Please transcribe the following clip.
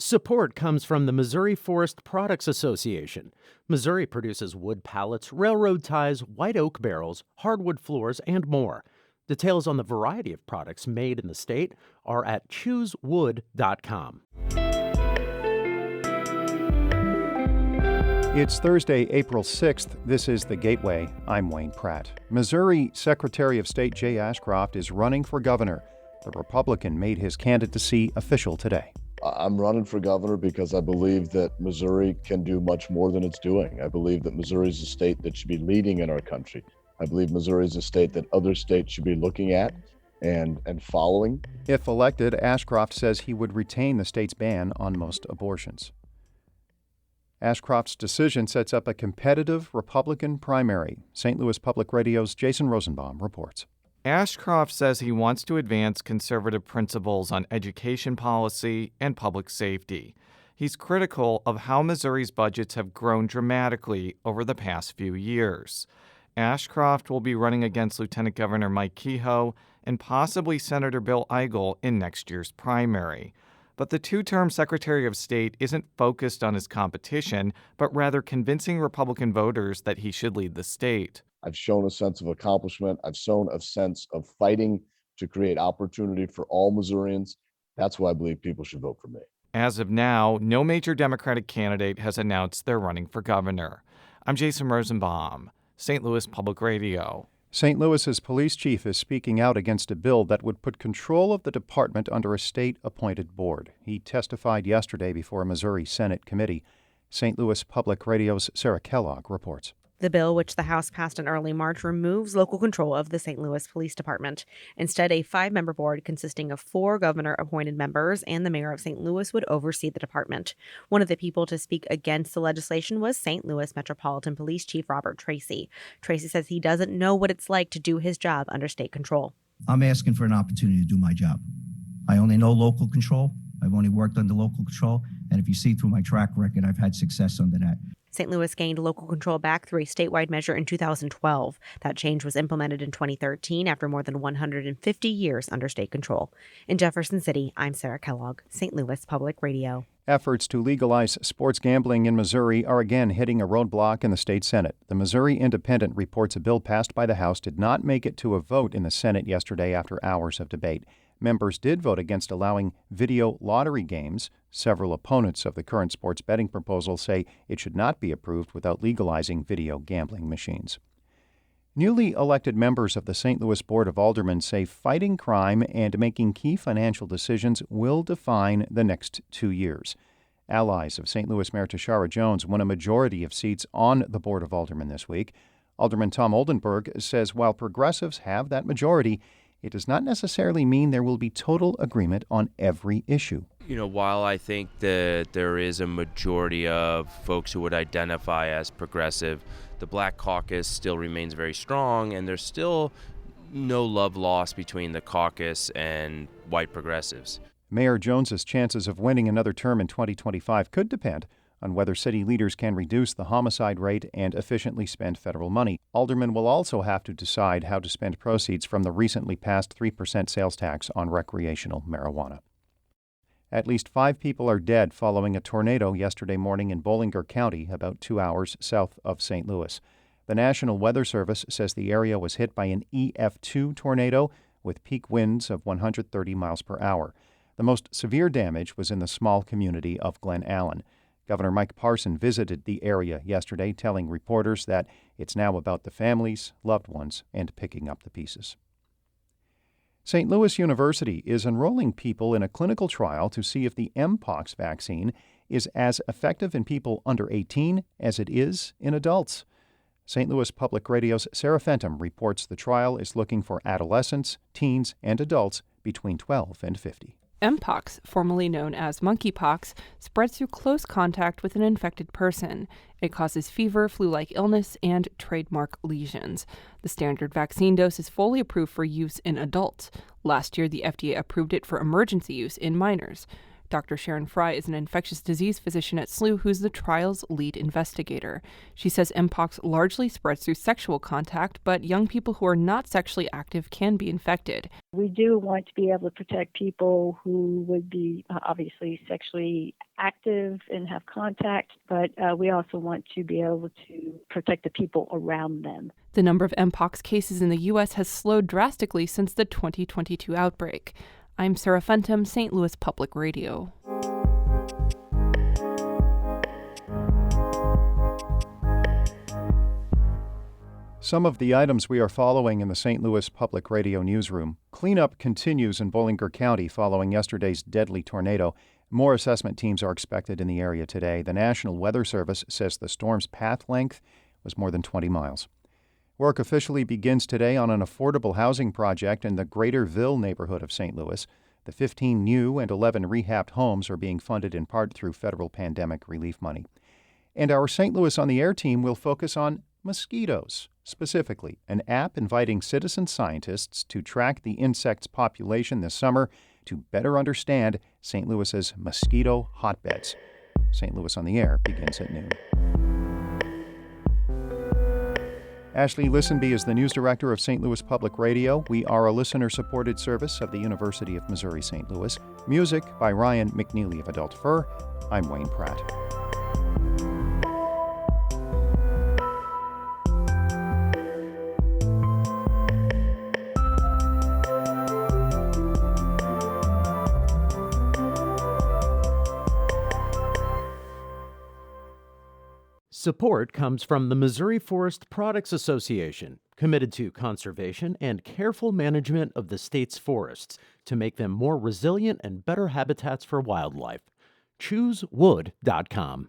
Support comes from the Missouri Forest Products Association. Missouri produces wood pallets, railroad ties, white oak barrels, hardwood floors, and more. Details on the variety of products made in the state are at choosewood.com. It's Thursday, April 6th. This is The Gateway. I'm Wayne Pratt. Missouri Secretary of State Jay Ashcroft is running for governor. The Republican made his candidacy official today. I'm running for governor because I believe that Missouri can do much more than it's doing. I believe that Missouri is a state that should be leading in our country. I believe Missouri is a state that other states should be looking at and following. If elected, Ashcroft says he would retain the state's ban on most abortions. Ashcroft's decision sets up a competitive Republican primary. St. Louis Public Radio's Jason Rosenbaum reports. Ashcroft says he wants to advance conservative principles on education policy and public safety. He's critical of how Missouri's budgets have grown dramatically over the past few years. Ashcroft will be running against Lieutenant Governor Mike Kehoe and possibly Senator Bill Eigel in next year's primary. But the two-term Secretary of State isn't focused on his competition, but rather convincing Republican voters that he should lead the state. I've shown a sense of accomplishment. I've shown a sense of fighting to create opportunity for all Missourians. That's why I believe people should vote for me. As of now, no major Democratic candidate has announced they're running for governor. I'm Jason Rosenbaum, St. Louis Public Radio. St. Louis's police chief is speaking out against a bill that would put control of the department under a state-appointed board. He testified yesterday before a Missouri Senate committee. St. Louis Public Radio's Sarah Kellogg reports. The bill, which the House passed in early March, removes local control of the St. Louis Police Department. Instead, a 5-member board consisting of 4 governor-appointed members and the mayor of St. Louis would oversee the department. One of the people to speak against the legislation was St. Louis Metropolitan Police Chief Robert Tracy. Tracy says he doesn't know what it's like to do his job under state control. I'm asking for an opportunity to do my job. I only know local control. I've only worked under local control. And if you see through my track record, I've had success under that. St. Louis gained local control back through a statewide measure in 2012. That change was implemented in 2013 after more than 150 years under state control. In Jefferson City, I'm Sarah Kellogg, St. Louis Public Radio. Efforts to legalize sports gambling in Missouri are again hitting a roadblock in the state Senate. The Missouri Independent reports a bill passed by the House did not make it to a vote in the Senate yesterday after hours of debate. Members did vote against allowing video lottery games. Several opponents of the current sports betting proposal say it should not be approved without legalizing video gambling machines. Newly elected members of the St. Louis Board of Aldermen say fighting crime and making key financial decisions will define the next 2 years. Allies of St. Louis Mayor Tashara Jones won a majority of seats on the Board of Aldermen this week. Alderman Tom Oldenburg says while progressives have that majority, it does not necessarily mean there will be total agreement on every issue. While I think that there is a majority of folks who would identify as progressive, the Black Caucus still remains very strong, and there's still no love lost between the caucus and white progressives. Mayor Jones's chances of winning another term in 2025 could depend on whether city leaders can reduce the homicide rate and efficiently spend federal money. Aldermen will also have to decide how to spend proceeds from the recently passed 3% sales tax on recreational marijuana. At least 5 people are dead following a tornado yesterday morning in Bollinger County, about 2 hours south of St. Louis. The National Weather Service says the area was hit by an EF2 tornado with peak winds of 130 miles per hour. The most severe damage was in the small community of Glen Allen. Governor Mike Parson visited the area yesterday, telling reporters that it's now about the families, loved ones, and picking up the pieces. St. Louis University is enrolling people in a clinical trial to see if the Mpox vaccine is as effective in people under 18 as it is in adults. St. Louis Public Radio's Sarah Fenton reports the trial is looking for adolescents, teens, and adults between 12 and 50. Mpox, formerly known as monkeypox, spreads through close contact with an infected person. It causes fever, flu-like illness, and trademark lesions. The standard vaccine dose is fully approved for use in adults. Last year, the FDA approved it for emergency use in minors. Dr. Sharon Fry is an infectious disease physician at SLU who's the trial's lead investigator. She says Mpox largely spreads through sexual contact, but young people who are not sexually active can be infected. We do want to be able to protect people who would be obviously sexually active and have contact, but we also want to be able to protect the people around them. The number of Mpox cases in the U.S. has slowed drastically since the 2022 outbreak. I'm Sarah Fenton, St. Louis Public Radio. Some of the items we are following in the St. Louis Public Radio newsroom. Cleanup continues in Bollinger County following yesterday's deadly tornado. More assessment teams are expected in the area today. The National Weather Service says the storm's path length was more than 20 miles. Work officially begins today on an affordable housing project in the Greater Ville neighborhood of St. Louis. The 15 new and 11 rehabbed homes are being funded in part through federal pandemic relief money. And our St. Louis on the Air team will focus on mosquitoes. Specifically, an app inviting citizen scientists to track the insect's population this summer to better understand St. Louis's mosquito hotbeds. St. Louis on the Air begins at noon. Ashley Listenby is the news director of St. Louis Public Radio. We are a listener-supported service of the University of Missouri-St. Louis. Music by Ryan McNeely of Adult Fur. I'm Wayne Pratt. Support comes from the Missouri Forest Products Association, committed to conservation and careful management of the state's forests to make them more resilient and better habitats for wildlife. ChooseWood.com.